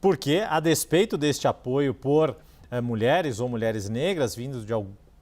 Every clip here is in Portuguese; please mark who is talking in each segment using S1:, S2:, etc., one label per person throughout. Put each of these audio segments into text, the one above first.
S1: porque, a despeito deste apoio por mulheres ou mulheres negras vindos de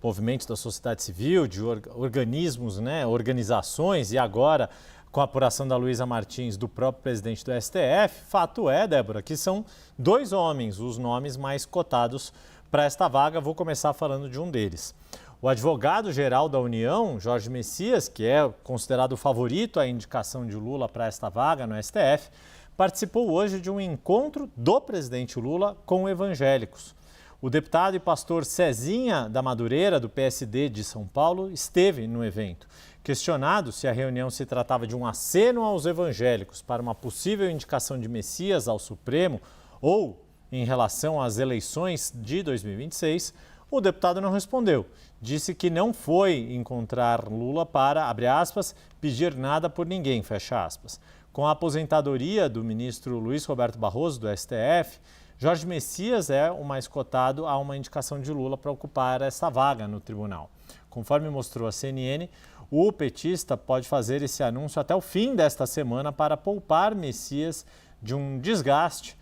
S1: movimentos da sociedade civil, de organismos, organizações, e agora com a apuração da Luísa Martins, do próprio presidente do STF, fato é, Débora, que são 2 homens os nomes mais cotados para esta vaga. Vou começar falando de um deles. O advogado-geral da União, Jorge Messias, que é considerado o favorito à indicação de Lula para esta vaga no STF, participou hoje de um encontro do presidente Lula com evangélicos. O deputado e pastor Cezinha da Madureira, do PSD de São Paulo, esteve no evento. Questionado se a reunião se tratava de um aceno aos evangélicos para uma possível indicação de Messias ao Supremo ou em relação às eleições de 2026, o deputado não respondeu. Disse que não foi encontrar Lula para, abre aspas, pedir nada por ninguém, fecha aspas. Com a aposentadoria do ministro Luiz Roberto Barroso, do STF, Jorge Messias é o mais cotado a uma indicação de Lula para ocupar essa vaga no tribunal. Conforme mostrou a CNN, o petista pode fazer esse anúncio até o fim desta semana para poupar Messias de um desgaste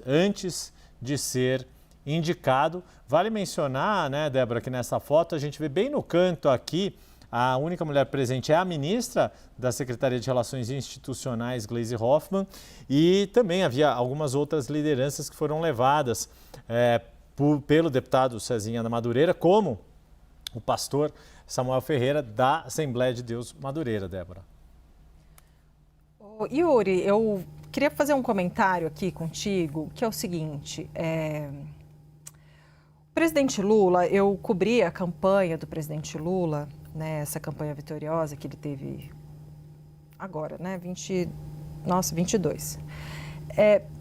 S1: antes de ser indicado. Vale mencionar, Débora, que nessa foto a gente vê bem no canto aqui, a única mulher presente é a ministra da Secretaria de Relações Institucionais, Gleisi Hoffmann, e também havia algumas outras lideranças que foram levadas pelo deputado Cezinha da Madureira, como o pastor Samuel Ferreira, da Assembleia de Deus Madureira, Débora.
S2: Yuri, eu queria fazer um comentário aqui contigo, que é o seguinte, o presidente Lula, eu cobri a campanha do presidente Lula, essa campanha vitoriosa que ele teve agora, 22.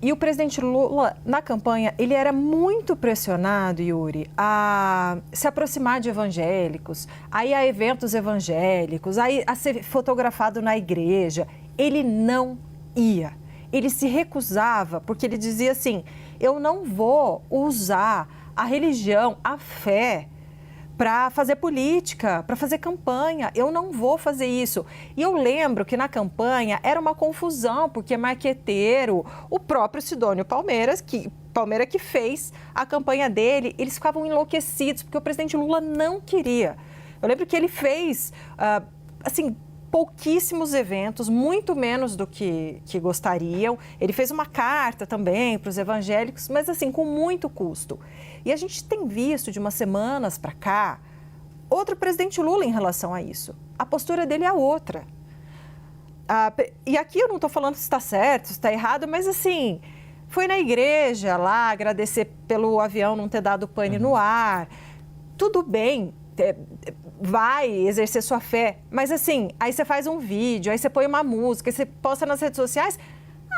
S2: E o presidente Lula, na campanha, ele era muito pressionado, Yuri, a se aproximar de evangélicos, a ir a eventos evangélicos, a ser fotografado na igreja. Ele não ia. Ele se recusava, porque ele dizia assim, eu não vou usar a religião, a fé, para fazer política, para fazer campanha. Eu não vou fazer isso. E eu lembro que na campanha era uma confusão, porque marqueteiro, o próprio Sidônio Palmeira que fez a campanha dele, eles ficavam enlouquecidos, porque o presidente Lula não queria. Eu lembro que ele fez, pouquíssimos eventos, muito menos do que gostariam. Ele fez uma carta também para os evangélicos, mas com muito custo. E a gente tem visto de umas semanas para cá outro presidente Lula em relação a isso. A postura dele é outra. E aqui eu não estou falando se está certo, se está errado, mas foi na igreja lá agradecer pelo avião não ter dado pane no ar. Tudo bem, vai exercer sua fé, mas aí você faz um vídeo, aí você põe uma música, aí você posta nas redes sociais,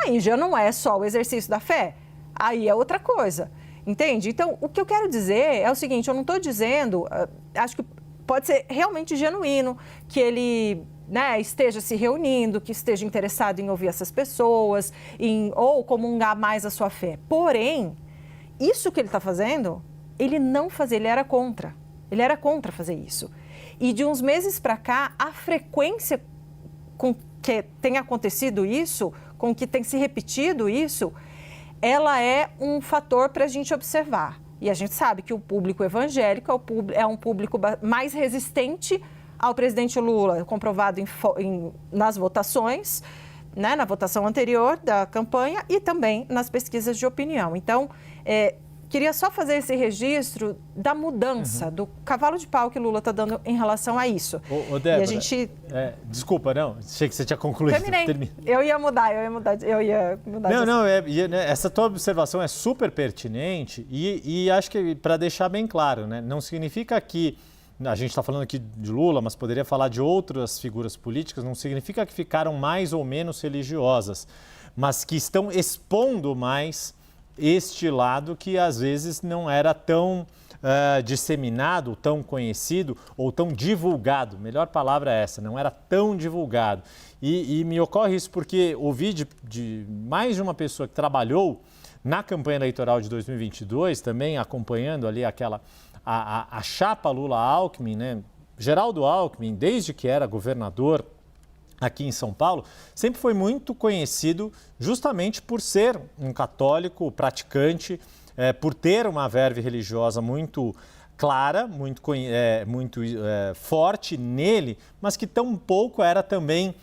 S2: aí já não é só o exercício da fé, aí é outra coisa, entende? Então, o que eu quero dizer é o seguinte, eu não estou dizendo, acho que pode ser realmente genuíno, que ele esteja se reunindo, que esteja interessado em ouvir essas pessoas, ou comungar mais a sua fé. Porém, isso que ele está fazendo, ele não fazia, ele era contra. Ele era contra fazer isso. E de uns meses para cá, a frequência com que tem acontecido isso, com que tem se repetido isso, ela é um fator para a gente observar. E a gente sabe que o público evangélico é um público mais resistente ao presidente Lula, comprovado nas votações, na votação anterior da campanha e também nas pesquisas de opinião. Então, queria só fazer esse registro da mudança, do cavalo de pau que Lula está dando em relação a isso.
S1: Débora,
S2: e a gente...
S1: desculpa, não, achei que você tinha concluído.
S2: Terminei. Eu ia mudar.
S1: Não, essa tua observação é super pertinente e acho que para deixar bem claro, não significa que, a gente está falando aqui de Lula, mas poderia falar de outras figuras políticas, não significa que ficaram mais ou menos religiosas, mas que estão expondo mais este lado que às vezes não era tão disseminado, tão conhecido ou tão divulgado. Melhor palavra é essa, não era tão divulgado. E me ocorre isso porque ouvi de mais de uma pessoa que trabalhou na campanha eleitoral de 2022, também acompanhando ali a chapa Lula-Alckmin, Geraldo Alckmin, desde que era governador aqui em São Paulo, sempre foi muito conhecido justamente por ser um católico praticante, por ter uma verve religiosa muito clara, muito forte nele, mas que tão pouco era também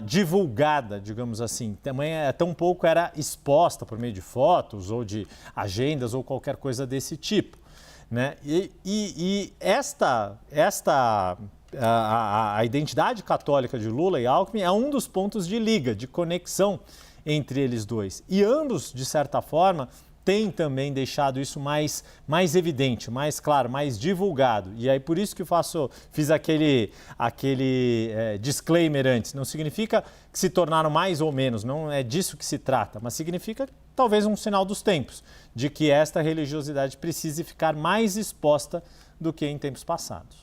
S1: divulgada, digamos assim. Também tão pouco era exposta por meio de fotos ou de agendas ou qualquer coisa desse tipo, né? A identidade católica de Lula e Alckmin é um dos pontos de liga, de conexão entre eles dois. E ambos, de certa forma, têm também deixado isso mais evidente, mais claro, mais divulgado. E aí por isso que fiz aquele disclaimer antes. Não significa que se tornaram mais ou menos, não é disso que se trata, mas significa talvez um sinal dos tempos, de que esta religiosidade precise ficar mais exposta do que em tempos passados.